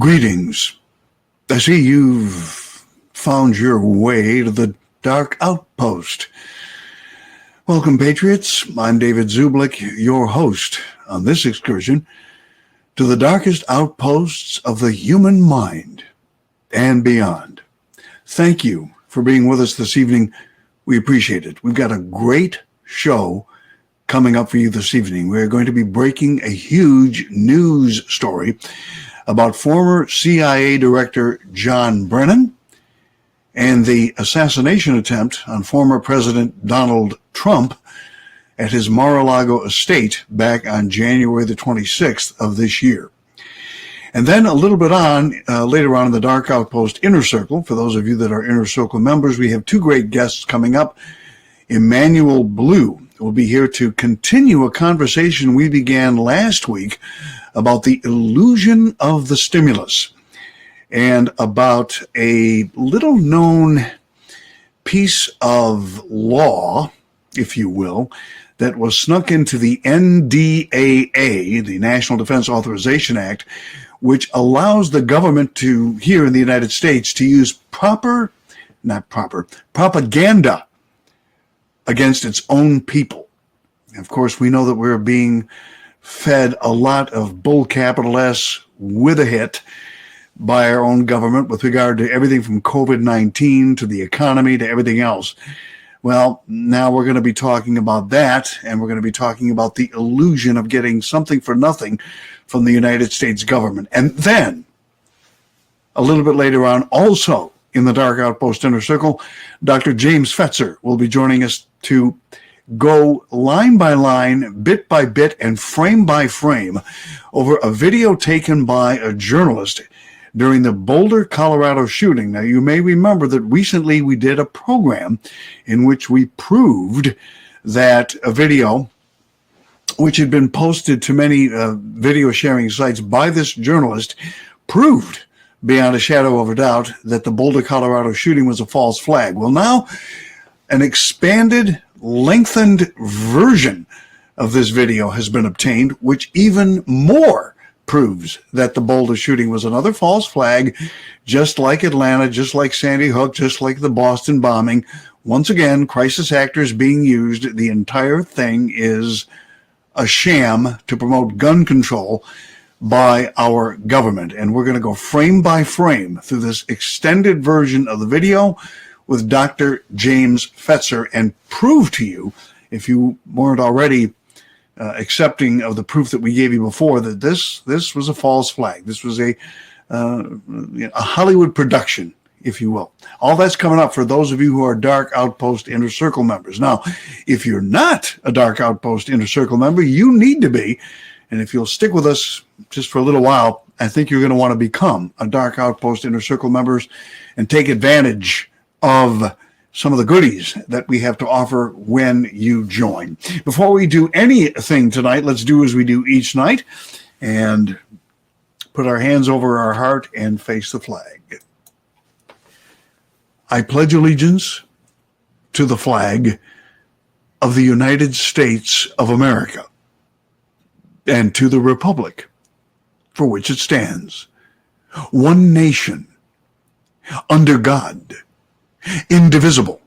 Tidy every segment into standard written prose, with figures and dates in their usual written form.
Greetings. I see you've found your way to the Dark Outpost. Welcome, Patriots. I'm David Zublik, your host on this excursion to the darkest outposts of the human mind and beyond. Thank you for being with us this evening. We appreciate it. We've got a great show coming up for you this evening. We're going to be breaking a huge news story about former CIA Director John Brennan and the assassination attempt on former President Donald Trump at his Mar-a-Lago estate back on January the 26th of this year. And then a little bit later on in the Dark Outpost Inner Circle, for those of you that are Inner Circle members, we have two great guests coming up. Emanuel Blue will be here to continue a conversation we began last week about the illusion of the stimulus and about a little known piece of law, if you will, that was snuck into the NDAA, the National Defense Authorization Act, which allows the government to, here in the United States, to use propaganda against its own people. Of course, we know that we're being fed a lot of bull capital S with a hit by our own government with regard to everything from COVID-19 to the economy to everything else. Well, now we're going to be talking about that, and we're going to be talking about the illusion of getting something for nothing from the United States government. And then, a little bit later on, also in the Dark Outpost Inner Circle, Dr. James Fetzer will be joining us to go line by line, bit by bit, and frame by frame over a video taken by a journalist during the Boulder, Colorado shooting. Now, you may remember that recently we did a program in which we proved that a video, which had been posted to many video sharing sites by this journalist, proved beyond a shadow of a doubt that the Boulder, Colorado shooting was a false flag. Well, now an expanded, lengthened version of this video has been obtained, which even more proves that the Boulder shooting was another false flag, just like Atlanta, just like Sandy Hook, just like the Boston bombing. Once again, crisis actors being used. The entire thing is a sham to promote gun control by our government. And we're going to go frame by frame through this extended version of the video with Dr. James Fetzer and prove to you, if you weren't already accepting of the proof that we gave you before, that this was a false flag. This was a Hollywood production, if you will. All that's coming up for those of you who are Dark Outpost Inner Circle members. Now, if you're not a Dark Outpost Inner Circle member, you need to be. And if you'll stick with us just for a little while, I think you're going to want to become a Dark Outpost Inner Circle members and take advantage of some of the goodies that we have to offer when you join. Before we do anything tonight, let's do as we do each night and put our hands over our heart and face the flag. I pledge allegiance to the flag of the United States of America and to the republic for which it stands, one nation, under God, indivisible,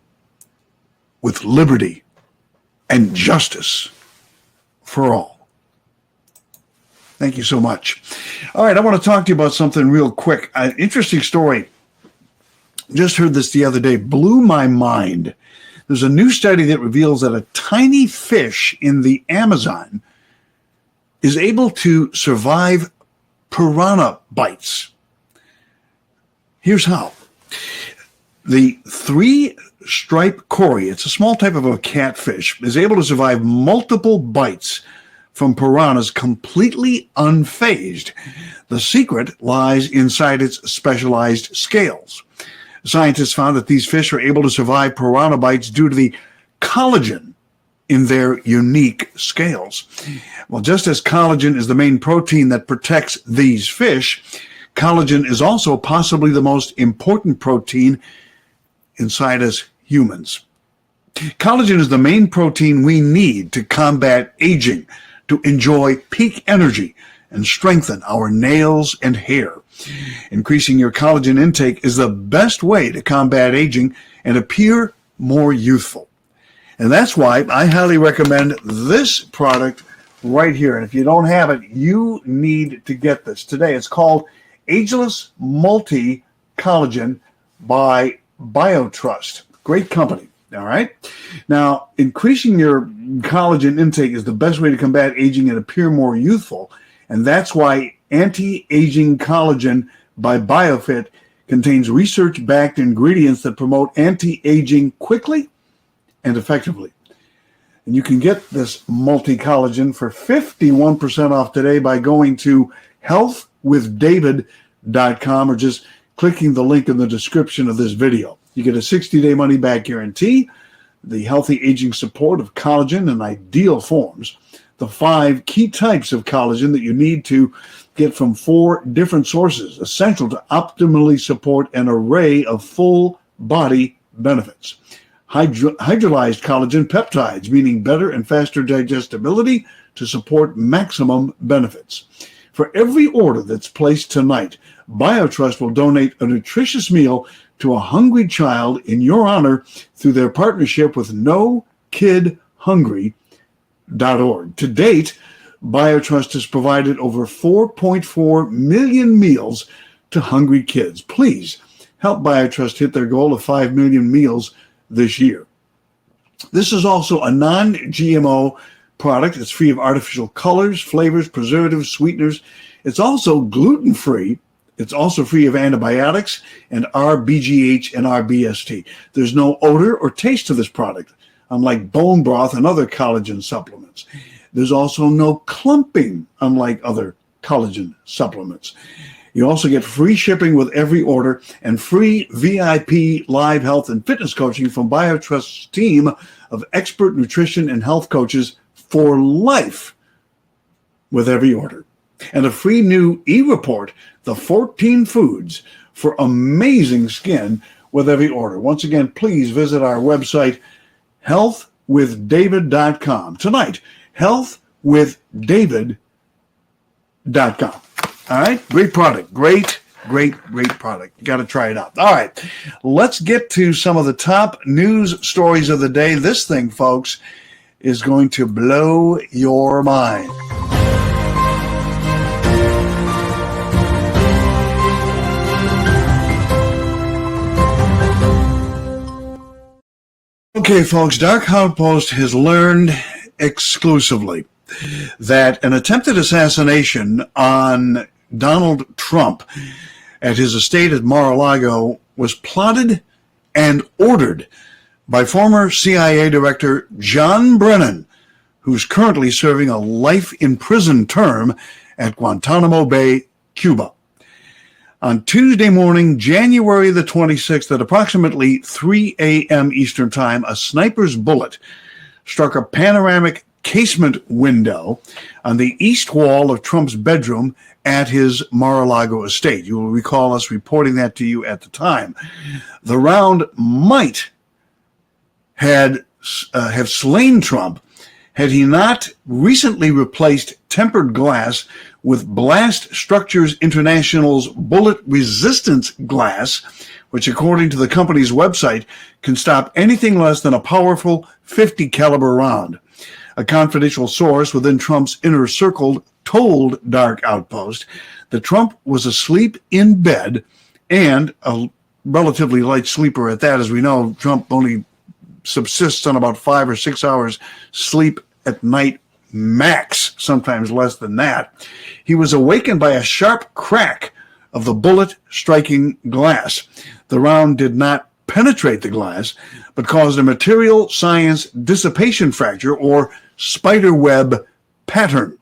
with liberty and justice for all. Thank you so much. All right, I want to talk to you about something real quick. An interesting story. Just heard this the other day. Blew my mind. There's a new study that reveals that a tiny fish in the Amazon is able to survive piranha bites. Here's how. The three-stripe cory, it's a small type of a catfish, is able to survive multiple bites from piranhas completely unfazed. The secret lies inside its specialized scales. Scientists found that these fish are able to survive piranha bites due to the collagen in their unique scales. Well, just as collagen is the main protein that protects these fish, collagen is also possibly the most important protein inside us humans. Collagen is the main protein we need to combat aging, to enjoy peak energy, and strengthen our nails and hair. Increasing your collagen intake is the best way to combat aging and appear more youthful. And that's why I highly recommend this product right here. And if you don't have it, you need to get this today. It's called Ageless Multi Collagen by BioTrust. Great company. All right. Now, increasing your collagen intake is the best way to combat aging and appear more youthful. And that's why Anti-Aging Collagen by BioFit contains research-backed ingredients that promote anti-aging quickly and effectively. And you can get this multi-collagen for 51% off today by going to healthwithdavid.com or just clicking the link in the description of this video. You get a 60-day money-back guarantee, the healthy aging support of collagen in ideal forms, the 5 key types of collagen that you need to get from 4 different sources, essential to optimally support an array of full-body benefits. Hydrolyzed collagen peptides, meaning better and faster digestibility to support maximum benefits. For every order that's placed tonight, BioTrust will donate a nutritious meal to a hungry child in your honor through their partnership with NoKidHungry.org. To date, BioTrust has provided over 4.4 million meals to hungry kids. Please help BioTrust hit their goal of 5 million meals this year. This is also a non-GMO product. It's free of artificial colors, flavors, preservatives, sweeteners. It's also gluten-free. It's also free of antibiotics and RBGH and RBST. There's no odor or taste to this product, unlike bone broth and other collagen supplements. There's also no clumping, unlike other collagen supplements. You also get free shipping with every order and free VIP live health and fitness coaching from BioTrust's team of expert nutrition and health coaches for life with every order. And a free new e-report, the 14 foods for amazing skin with every order. Once again, please visit our website, healthwithdavid.com. Tonight, healthwithdavid.com. All right, great product. Great product. You got to try it out. All right, let's get to some of the top news stories of the day. This thing, folks, is going to blow your mind. Okay, folks, Dark Outpost has learned exclusively that an attempted assassination on Donald Trump at his estate at Mar-a-Lago was plotted and ordered by former CIA Director John Brennan, who's currently serving a life in prison term at Guantanamo Bay, Cuba. On Tuesday morning, January the 26th, at approximately 3 a.m. Eastern Time, a sniper's bullet struck a panoramic casement window on the east wall of Trump's bedroom at his Mar-a-Lago estate. You will recall us reporting that to you at the time. The round might have slain Trump had he not recently replaced tempered glass with Blast Structures International's bullet resistance glass, which, according to the company's website, can stop anything less than a powerful 50 caliber round. A confidential source within Trump's inner circle told Dark Outpost that Trump was asleep in bed, and a relatively light sleeper at that. As we know, Trump only subsists on about 5 or 6 hours sleep at night max, sometimes less than that. He was awakened by a sharp crack of the bullet striking glass. The round did not penetrate the glass, but caused a material science dissipation fracture or spider web pattern.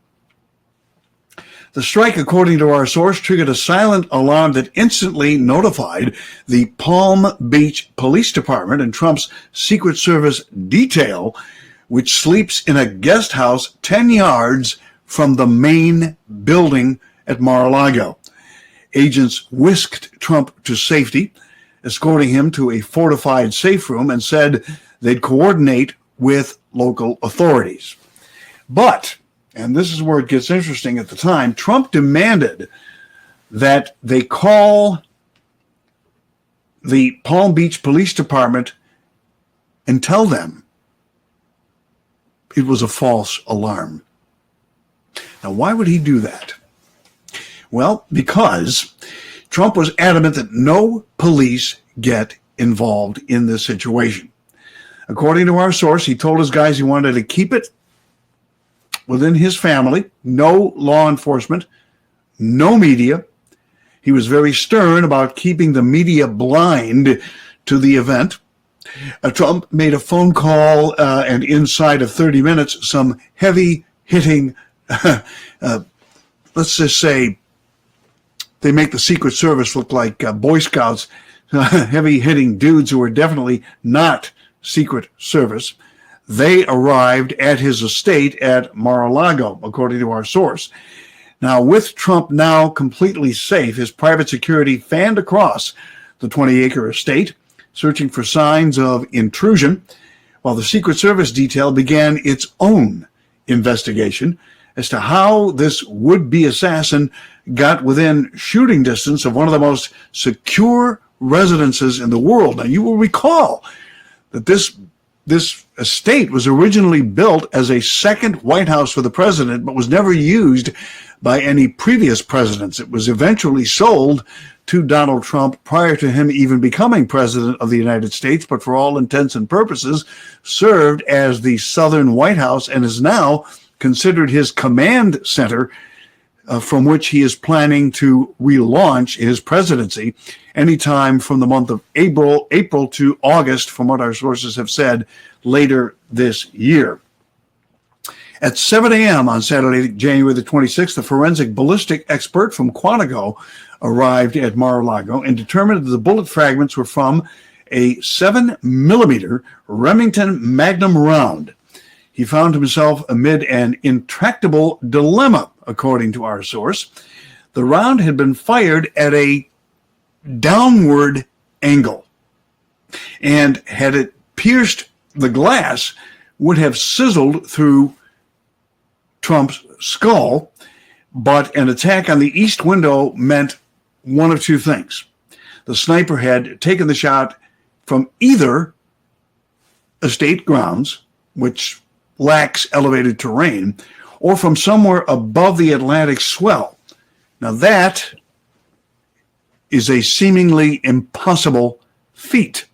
The strike, according to our source, triggered a silent alarm that instantly notified the Palm Beach Police Department and Trump's Secret Service detail, which sleeps in a guest house 10 yards from the main building at Mar-a-Lago. Agents whisked Trump to safety, escorting him to a fortified safe room, and said they'd coordinate with local authorities. But and this is where it gets interesting at the time, Trump demanded that they call the Palm Beach Police Department and tell them it was a false alarm. Now, why would he do that? Well, because Trump was adamant that no police get involved in this situation. According to our source, he told his guys he wanted to keep it within his family, no law enforcement, no media. He was very stern about keeping the media blind to the event. Trump made a phone call, and inside of 30 minutes, some heavy-hitting, let's just say, they make the Secret Service look like Boy Scouts, heavy-hitting dudes who are definitely not Secret Service. They arrived at his estate at Mar-a-Lago, according to our source. Now, with Trump now completely safe, his private security fanned across the 20-acre estate, searching for signs of intrusion, while the Secret Service detail began its own investigation as to how this would-be assassin got within shooting distance of one of the most secure residences in the world. Now, you will recall that this estate was originally built as a second White House for the president, but was never used by any previous presidents. It was eventually sold to Donald Trump prior to him even becoming president of the United States, but for all intents and purposes served as the Southern White House and is now considered his command center, from which he is planning to relaunch his presidency anytime from the month of April to August, from what our sources have said, later this year. At 7 a.m. on Saturday, January the 26th, a forensic ballistic expert from Quantico arrived at Mar-a-Lago and determined that the bullet fragments were from a 7mm Remington Magnum round. He found himself amid an intractable dilemma, according to our source. The round had been fired at a downward angle, and had it pierced the glass, would have sizzled through Trump's skull, but an attack on the east window meant one of two things. The sniper had taken the shot from either estate grounds, which lacks elevated terrain, or from somewhere above the Atlantic swell. Now that is a seemingly impossible feat.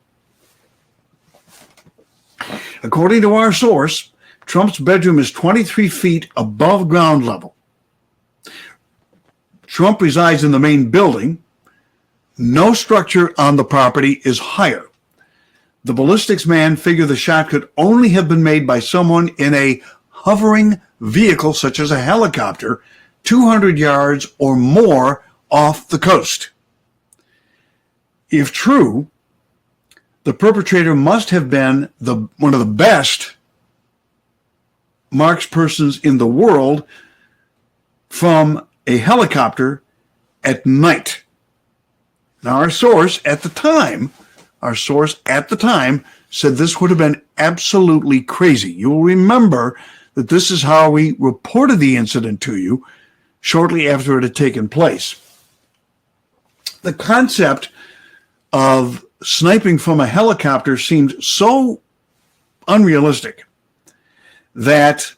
According to our source, Trump's bedroom is 23 feet above ground level. Trump resides in the main building. No structure on the property is higher. The ballistics man figured the shot could only have been made by someone in a hovering vehicle, such as a helicopter, 200 yards or more off the coast. If true, the perpetrator must have been one of the best markspersons in the world from a helicopter at night. Now, our source at the time said this would have been absolutely crazy. You will remember that this is how we reported the incident to you shortly after it had taken place. The concept of sniping from a helicopter seemed so unrealistic that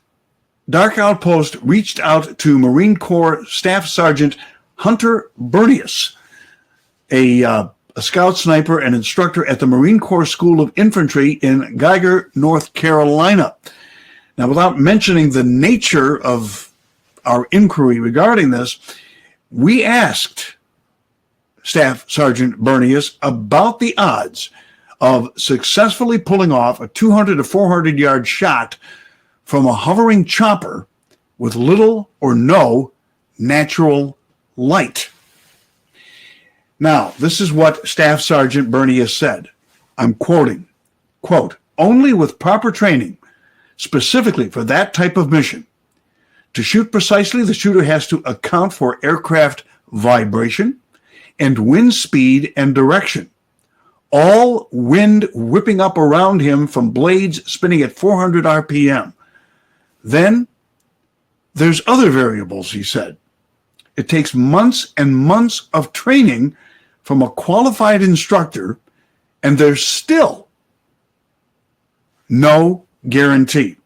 Dark Outpost reached out to Marine Corps Staff Sergeant Hunter Bernius, a scout sniper and instructor at the Marine Corps School of Infantry in Geiger, North Carolina. Now, without mentioning the nature of our inquiry regarding this, we asked Staff Sergeant Bernius about the odds of successfully pulling off a 200 to 400 yard shot from a hovering chopper with little or no natural light. Now, this is what Staff Sergeant Bernius said. I'm quoting, quote, "Only with proper training, specifically for that type of mission. To shoot precisely, the shooter has to account for aircraft vibration and wind speed and direction. All wind whipping up around him from blades spinning at 400 RPM. Then There's other variables, he said. It takes months and months of training from a qualified instructor, and there's still no guarantee.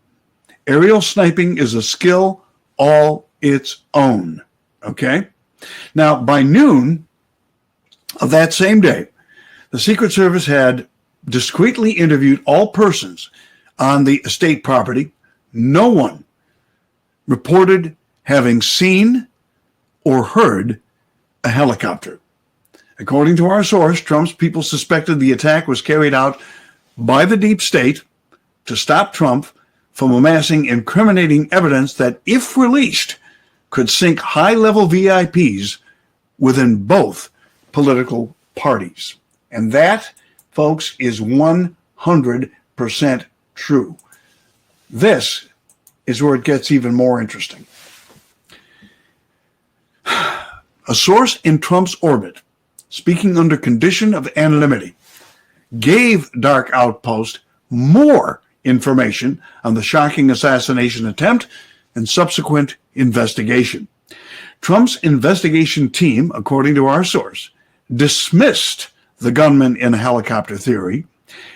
Aerial sniping is a skill all its own, okay? Now, by noon of that same day, the Secret Service had discreetly interviewed all persons on the estate property. No one reported having seen or heard a helicopter. According to our source, Trump's people suspected the attack was carried out by the deep state to stop Trump from amassing incriminating evidence that, if released, could sink high-level VIPs within both political parties. And that, folks, is 100% true. This is where it gets even more interesting. A source in Trump's orbit, speaking under condition of anonymity, gave Dark Outpost more information on the shocking assassination attempt and subsequent investigation. Trump's investigation team, according to our source, dismissed the gunman in a helicopter theory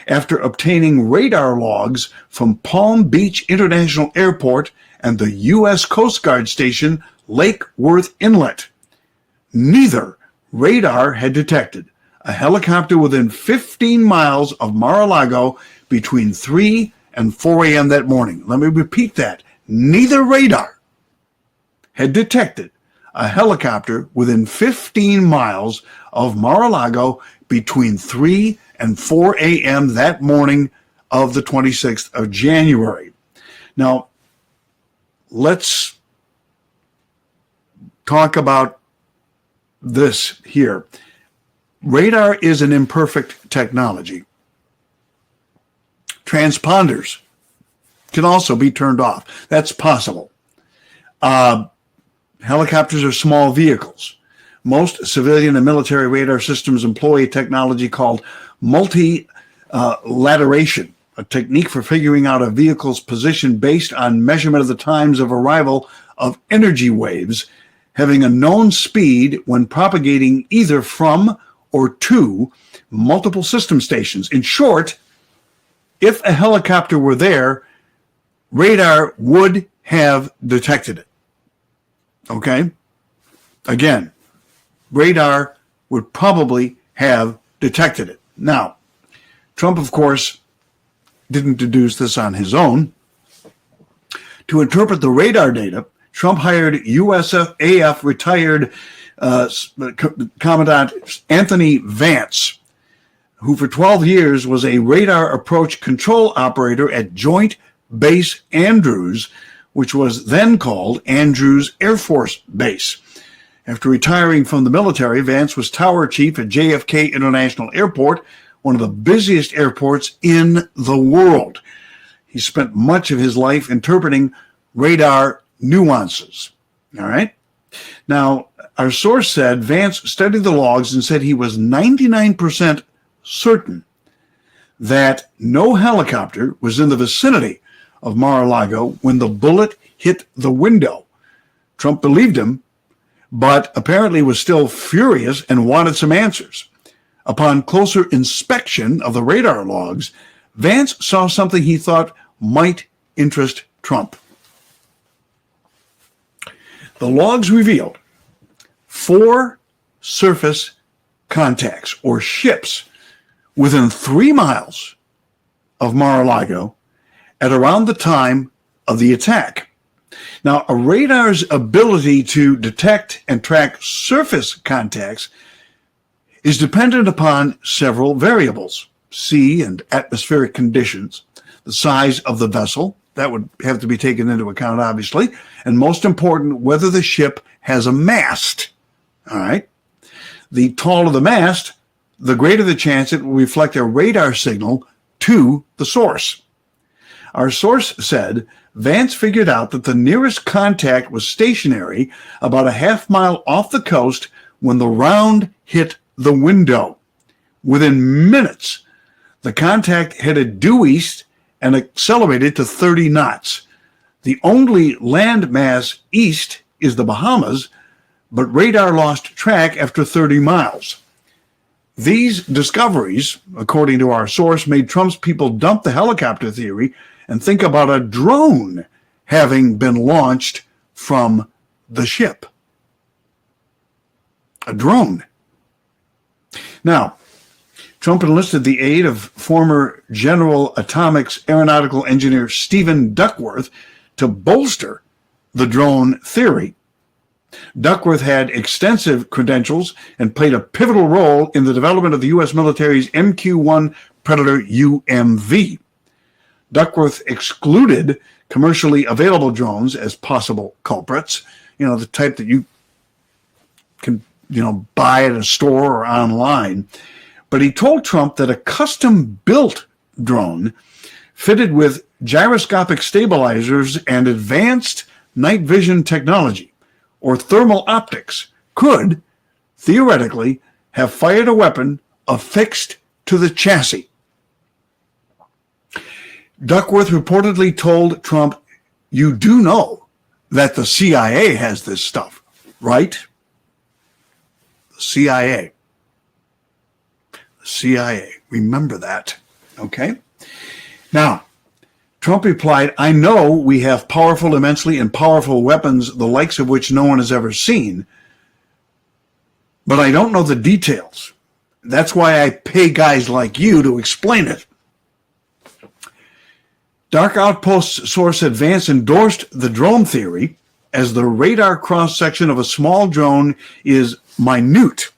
after obtaining radar logs from Palm Beach International Airport and the U.S. Coast Guard station Lake Worth Inlet. Neither radar had detected a helicopter within 15 miles of Mar-a-Lago between 3 and 4 a.m. that morning. Let me repeat that. Neither radar had detected a helicopter within 15 miles of Mar-a-Lago between 3 and 4 a.m. that morning of the 26th of January. Now, let's talk about this here. Radar is an imperfect technology. Transponders can also be turned off. That's possible. Helicopters are small vehicles. Most civilian and military radar systems employ a technology called multilateration, a technique for figuring out a vehicle's position based on measurement of the times of arrival of energy waves having a known speed when propagating either from or to multiple system stations. In short, if a helicopter were there, radar would have detected it. Okay? Again, radar would probably have detected it. Now, Trump, of course, didn't deduce this on his own. To interpret the radar data, Trump hired USAF retired Commandant Anthony Vance, who for 12 years was a radar approach control operator at Joint Base Andrews, which was then called Andrews Air Force Base. After retiring from the military, Vance was tower chief at JFK International Airport, one of the busiest airports in the world. He spent much of his life interpreting radar nuances. All right? Now, our source said Vance studied the logs and said he was 99% certain that no helicopter was in the vicinity of Mar-a-Lago when the bullet hit the window. Trump believed him, but apparently was still furious and wanted some answers. Upon closer inspection of the radar logs, Vance saw something he thought might interest Trump. The logs revealed 4 surface contacts or ships within 3 miles of Mar-a-Lago at around the time of the attack. Now, a radar's ability to detect and track surface contacts is dependent upon several variables: sea and atmospheric conditions, the size of the vessel, that would have to be taken into account, obviously, and most important, whether the ship has a mast. All right? The taller the mast, the greater the chance it will reflect a radar signal to the source. Our source said Vance figured out that the nearest contact was stationary about a half-mile off the coast when the round hit the window. Within minutes, the contact headed due east and accelerated to 30 knots. The only landmass east is the Bahamas, but radar lost track after 30 miles. These discoveries, according to our source, made Trump's people dump the helicopter theory and think about a drone having been launched from the ship. A drone. Now, Trump enlisted the aid of former General Atomics aeronautical engineer Stephen Duckworth to bolster the drone theory. Duckworth had extensive credentials and played a pivotal role in the development of the U.S. military's MQ-1 Predator UMV. Duckworth excluded commercially available drones as possible culprits, the type that you can, buy at a store or online. But he told Trump that a custom-built drone fitted with gyroscopic stabilizers and advanced night vision technology or thermal optics could, theoretically, have fired a weapon affixed to the chassis. Duckworth reportedly told Trump, "You do know that the CIA has this stuff, right?" The CIA. The CIA. Remember that. Okay? Now, Trump replied, "I know we have powerful, immensely and powerful weapons, the likes of which no one has ever seen, but I don't know the details. That's why I pay guys like you to explain it." Dark Outpost source Advance endorsed the drone theory, as the radar cross-section of a small drone is minute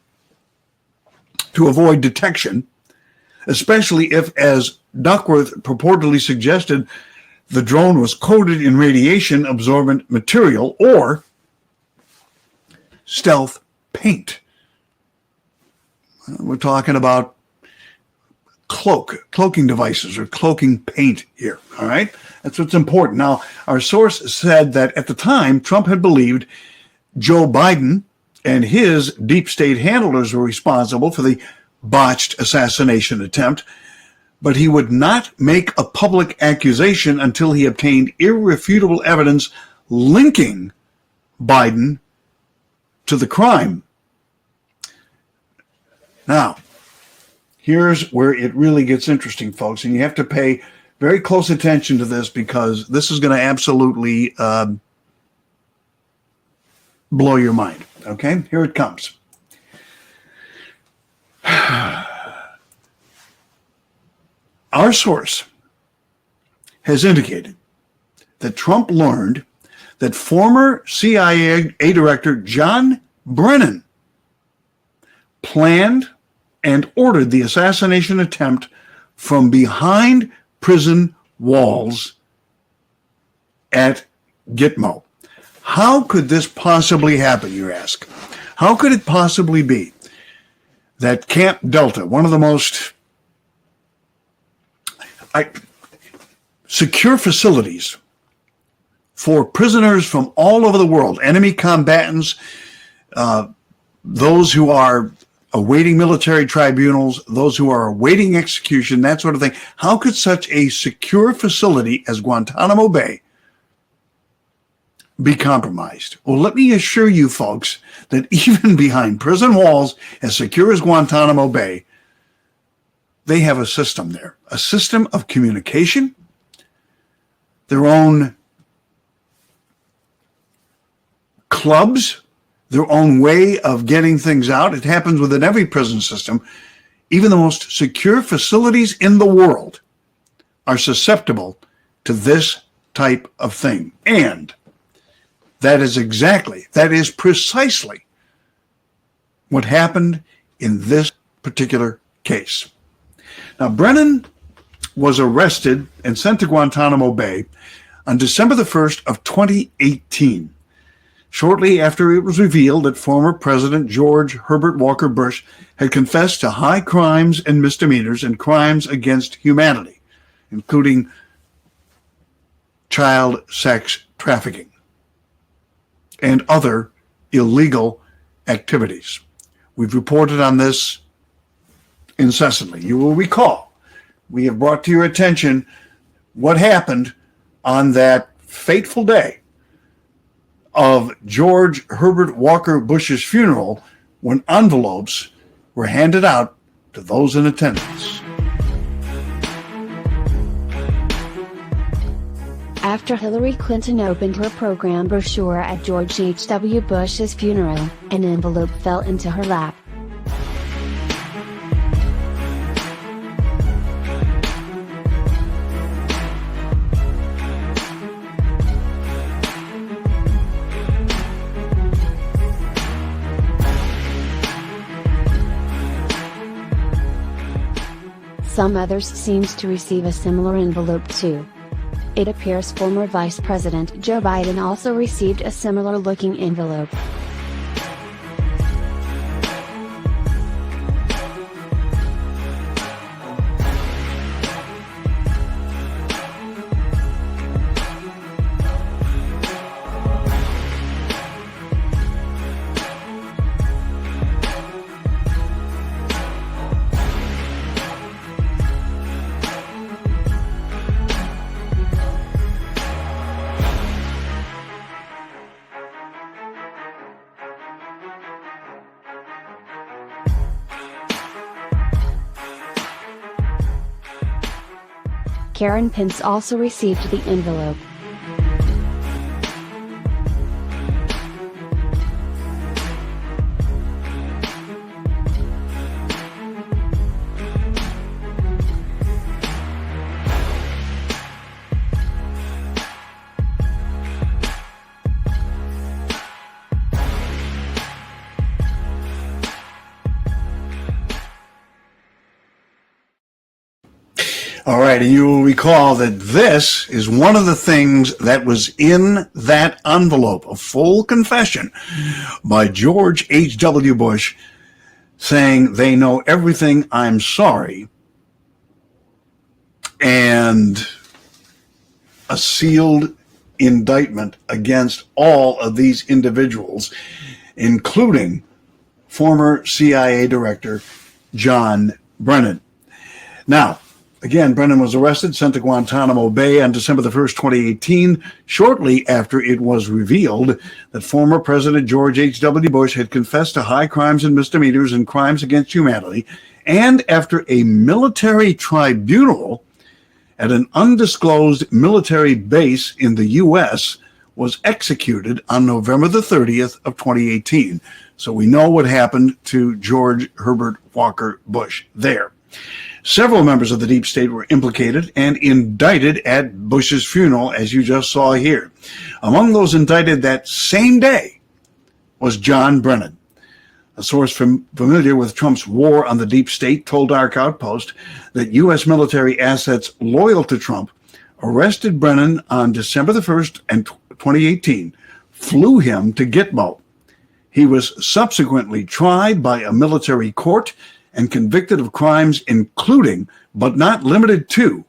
to avoid detection, especially if, as Duckworth purportedly suggested, the drone was coated in radiation-absorbent material or stealth paint. We're talking about cloaking devices or cloaking paint here, all right? That's what's important. Now, our source said that at the time, Trump had believed Joe Biden and his deep state handlers were responsible for the botched assassination attempt, but he would not make a public accusation until he obtained irrefutable evidence linking Biden to the crime. Now, here's where it really gets interesting, folks, and you have to pay very close attention to this because this is going to absolutely blow your mind. Okay, here it comes. Our source has indicated that Trump learned that former CIA Director John Brennan planned and ordered the assassination attempt from behind prison walls at Gitmo. How could this possibly happen, you ask? How could it possibly be that Camp Delta, one of the most secure facilities for prisoners from all over the world, enemy combatants, those who are awaiting military tribunals, those who are awaiting execution, that sort of thing. How could such a secure facility as Guantanamo Bay be compromised? Well, let me assure you, folks, that even behind prison walls as secure as Guantanamo Bay, they have a system there, a system of communication, their own clubs, their own way of getting things out. It happens within every prison system. Even the most secure facilities in the world are susceptible to this type of thing. And that is precisely what happened in this particular case. Now, Brennan was arrested and sent to Guantanamo Bay on December the 1st of 2018, shortly after it was revealed that former President George Herbert Walker Bush had confessed to high crimes and misdemeanors and crimes against humanity, including child sex trafficking and other illegal activities. We've reported on this incessantly. You will recall, we have brought to your attention what happened on that fateful day of George Herbert Walker Bush's funeral when envelopes were handed out to those in attendance. After Hillary Clinton opened her program brochure at George H.W. Bush's funeral, an envelope fell into her lap. Some others seemed to receive a similar envelope too. It appears former Vice President Joe Biden also received a similar-looking envelope. Karen Pence also received the envelope. All right, and you will recall that this is one of the things that was in that envelope, a full confession by George H.W. Bush saying, "They know everything, I'm sorry," and a sealed indictment against all of these individuals, including former CIA Director John Brennan. Now, again, Brennan was arrested, sent to Guantanamo Bay on December the 1st, 2018, shortly after it was revealed that former President George H.W. Bush had confessed to high crimes and misdemeanors and crimes against humanity, and after a military tribunal at an undisclosed military base in the U.S. was executed on November the 30th of 2018. So we know what happened to George Herbert Walker Bush there. Several members of the deep state were implicated and indicted at Bush's funeral, as you just saw here. Among those indicted that same day was John Brennan. A source familiar with Trump's war on the deep state told our Outpost that U.S. military assets loyal to Trump arrested Brennan on December the 1st, 2018, flew him to Gitmo. He was subsequently tried by a military court and convicted of crimes including, but not limited to,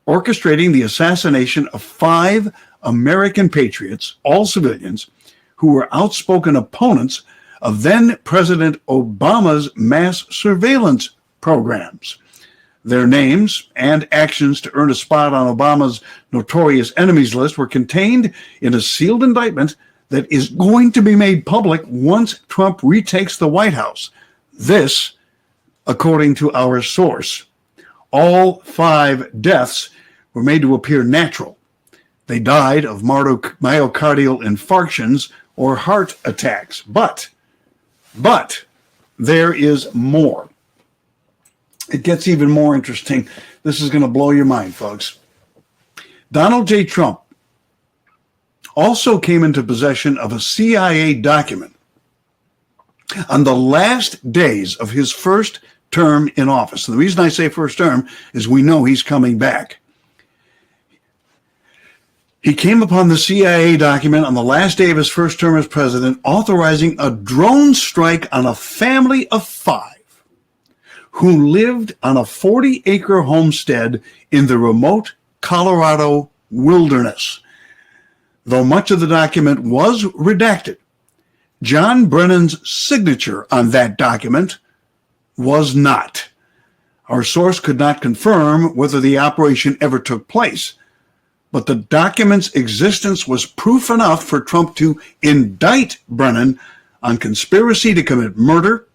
orchestrating the assassination of 5 American patriots, all civilians, who were outspoken opponents of then-President Obama's mass surveillance programs. Their names and actions to earn a spot on Obama's notorious enemies list were contained in a sealed indictment that is going to be made public once Trump retakes the White House. This, according to our source. All 5 deaths were made to appear natural. They died of myocardial infarctions or heart attacks. But there is more. It gets even more interesting. This is going to blow your mind, folks. Donald J. Trump also came into possession of a CIA document on the last days of his first term in office. And the reason I say first term is we know he's coming back. He came upon the CIA document on the last day of his first term as president, authorizing a drone strike on a family of 5 who lived on a 40-acre homestead in the remote Colorado wilderness. Though much of the document was redacted, John Brennan's signature on that document was not. Our source could not confirm whether the operation ever took place, but the document's existence was proof enough for Trump to indict Brennan on conspiracy to commit murder,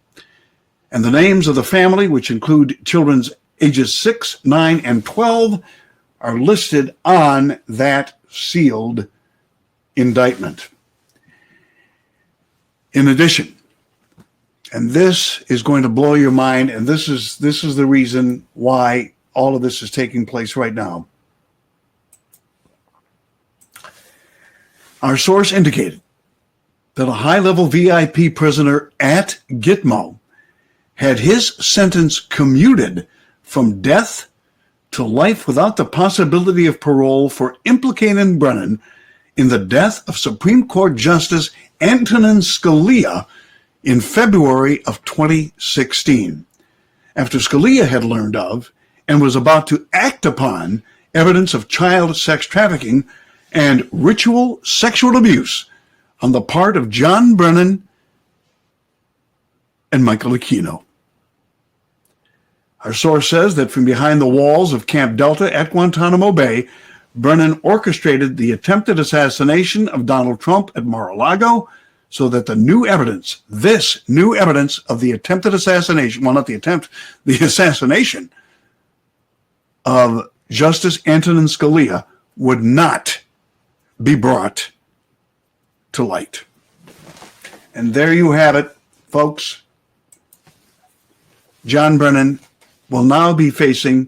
and the names of the family, which include children's ages 6, 9, and 12, are listed on that sealed indictment. In addition, and this is going to blow your mind, and this is the reason why all of this is taking place right now. Our source indicated that a high-level VIP prisoner at Gitmo had his sentence commuted from death to life without the possibility of parole for implicating Brennan in the death of Supreme Court Justice Antonin Scalia in February of 2016, after Scalia had learned of and was about to act upon evidence of child sex trafficking and ritual sexual abuse on the part of John Brennan and Michael Aquino. Our source says that from behind the walls of Camp Delta at Guantanamo Bay, Brennan orchestrated the attempted assassination of Donald Trump at Mar-a-Lago so that this new evidence of the attempted assassination, well, not the attempt, the assassination of Justice Antonin Scalia would not be brought to light. And there you have it, folks. John Brennan will now be facing,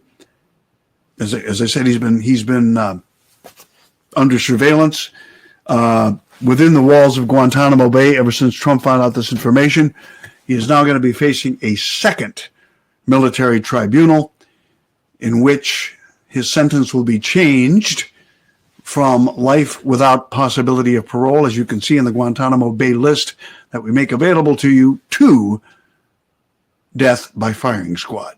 as I said, he's been under surveillance within the walls of Guantanamo Bay ever since Trump found out this information. He is now going to be facing a second military tribunal in which his sentence will be changed from life without possibility of parole, as you can see in the Guantanamo Bay list that we make available to you, to death by firing squad.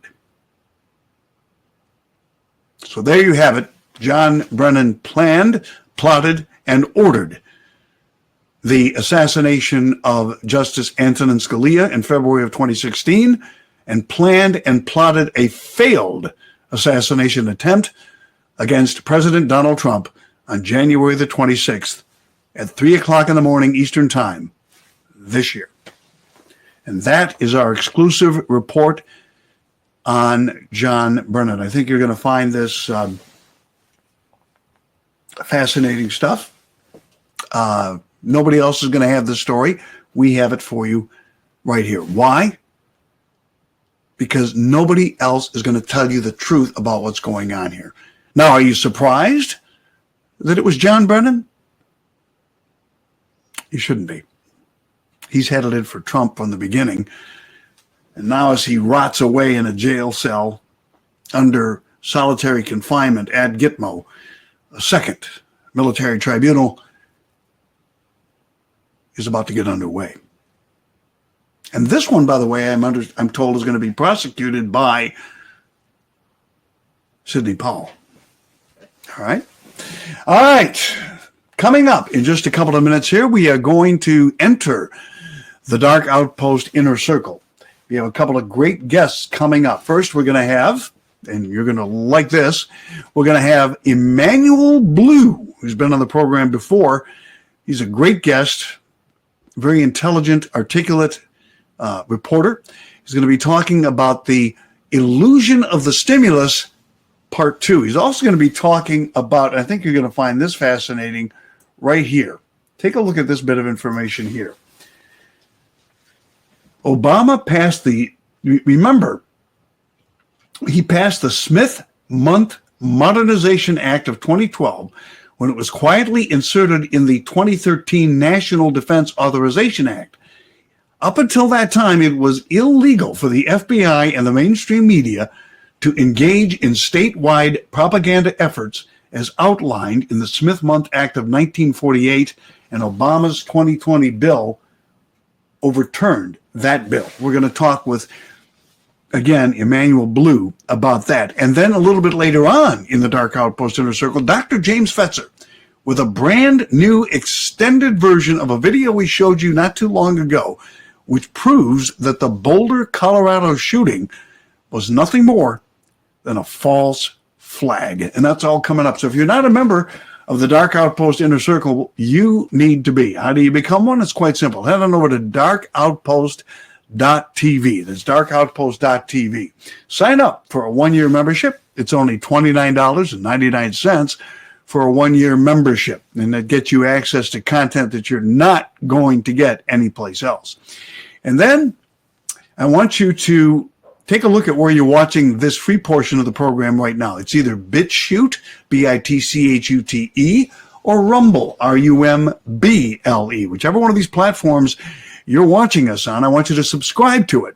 So there you have it. John Brennan planned, plotted, and ordered the assassination of Justice Antonin Scalia in February of 2016, and planned and plotted a failed assassination attempt against President Donald Trump on January the 26th at 3 o'clock in the morning Eastern Time this year. And that is our exclusive report on John Brennan. I think you're going to find this fascinating stuff. Nobody else is going to have this story. We have it for you right here. Why? Because nobody else is going to tell you the truth about what's going on here. Now, are you surprised that it was John Brennan? You shouldn't be. He's headed it for Trump from the beginning. And now as he rots away in a jail cell under solitary confinement at Gitmo, a second military tribunal is about to get underway. And this one, by the way, I'm told is going to be prosecuted by Sidney Powell. All right. All right. Coming up in just a couple of minutes here, we are going to enter the Dark Outpost Inner Circle. We have a couple of great guests coming up. First, we're going to have, and you're going to like this, we're going to have Emanuel Blue, who's been on the program before. He's a great guest, very intelligent, articulate reporter. He's going to be talking about the illusion of the stimulus, part 2. He's also going to be talking about, I think you're going to find this fascinating right here. Take a look at this bit of information here. Obama passed remember, he passed the Smith-Month Modernization Act of 2012 when it was quietly inserted in the 2013 National Defense Authorization Act. Up until that time, it was illegal for the FBI and the mainstream media to engage in statewide propaganda efforts as outlined in the Smith-Month Act of 1948, and Obama's 2020 bill overturned that bill. We're going to talk with, again, Emanuel Blue about that. And then a little bit later on in the Dark Outpost Inner Circle, Dr. James Fetzer with a brand new extended version of a video we showed you not too long ago, which proves that the Boulder, Colorado shooting was nothing more than a false flag. And that's all coming up. So if you're not a member of the Dark Outpost Inner Circle, you need to be. How do you become one? It's quite simple. Head on over to darkoutpost.tv. That's darkoutpost.tv. Sign up for a 1-year membership. It's only $29.99 for a 1-year membership. And that gets you access to content that you're not going to get anyplace else. And then I want you to take a look at where you're watching this free portion of the program right now. It's either BitChute, BITCHUTE, or Rumble, RUMBLE. Whichever one of these platforms you're watching us on, I want you to subscribe to it.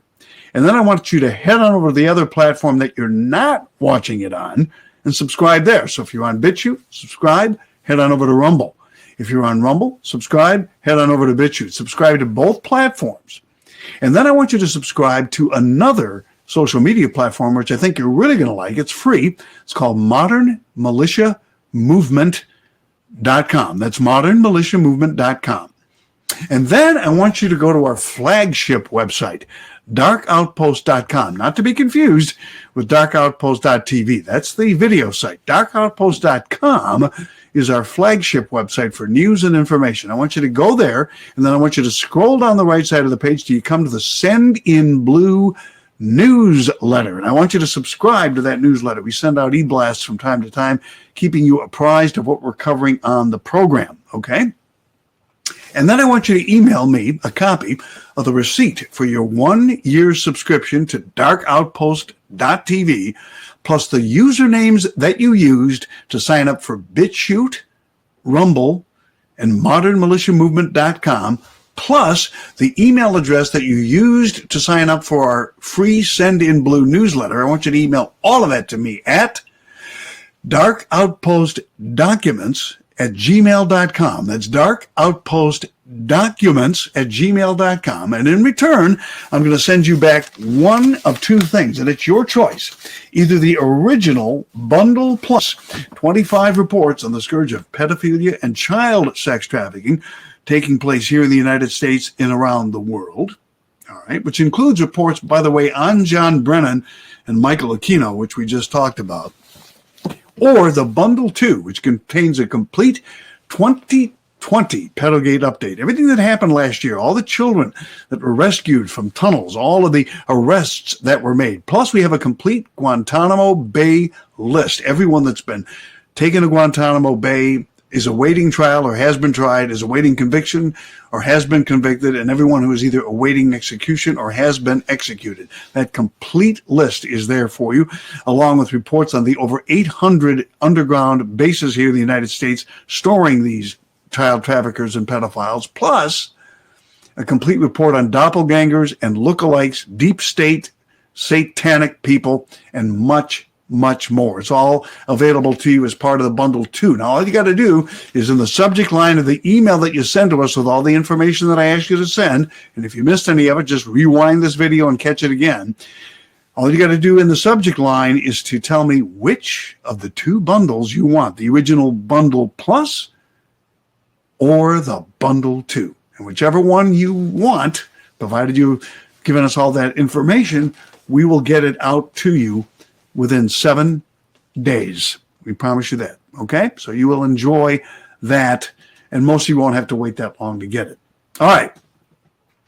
And then I want you to head on over to the other platform that you're not watching it on and subscribe there. So if you're on BitChute, subscribe, head on over to Rumble. If you're on Rumble, subscribe, head on over to BitChute. Subscribe to both platforms. And then I want you to subscribe to another social media platform, which I think you're really going to like. It's free. It's called modernmilitiamovement.com. That's modernmilitiamovement.com. And then I want you to go to our flagship website, darkoutpost.com. Not to be confused with darkoutpost.tv. That's the video site. Darkoutpost.com is our flagship website for news and information. I want you to go there, and then I want you to scroll down the right side of the page till you come to the Send in Blue newsletter. And I want you to subscribe to that newsletter. We send out e-blasts from time to time, keeping you apprised of what we're covering on the program, okay? And then I want you to email me a copy of the receipt for your 1-year subscription to darkoutpost.tv, plus the usernames that you used to sign up for BitChute, Rumble, and modernmilitiamovement.com, plus the email address that you used to sign up for our free Send in Blue newsletter. I want you to email all of that to me at darkoutpostdocuments@gmail.com. That's darkoutpostdocuments@gmail.com. And in return, I'm going to send you back one of two things, and it's your choice. Either the original Bundle Plus, 25 reports on the scourge of pedophilia and child sex trafficking taking place here in the United States and around the world, all right, which includes reports, by the way, on John Brennan and Michael Aquino, which we just talked about, or the Bundle 2, which contains a complete 2020 Pedogate update. Everything that happened last year, all the children that were rescued from tunnels, all of the arrests that were made. Plus, we have a complete Guantanamo Bay list. Everyone that's been taken to Guantanamo Bay is awaiting trial or has been tried, is awaiting conviction or has been convicted, and everyone who is either awaiting execution or has been executed. That complete list is there for you, along with reports on the over 800 underground bases here in the United States storing these child traffickers and pedophiles, plus a complete report on doppelgangers and lookalikes, deep state, satanic people, and much more. It's all available to you as part of the Bundle 2. Now, all you got to do is in the subject line of the email that you send to us with all the information that I asked you to send, and if you missed any of it, just rewind this video and catch it again. All you got to do in the subject line is to tell me which of the two bundles you want, the original Bundle Plus or the Bundle 2. And whichever one you want, provided you've given us all that information, we will get it out to you within 7 days. We promise you that, okay? So you will enjoy that, and most of you won't have to wait that long to get it. All right.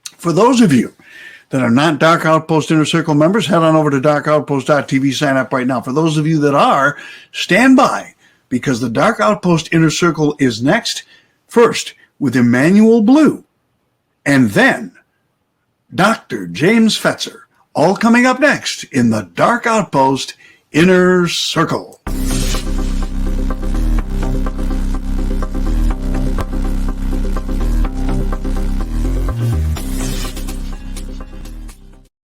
For those of you that are not Dark Outpost Inner Circle members, head on over to darkoutpost.tv, sign up right now. For those of you that are, stand by, because the Dark Outpost Inner Circle is next, first with Emanuel Blue, and then Dr. James Fetzer. All coming up next in the Dark Outpost Inner Circle.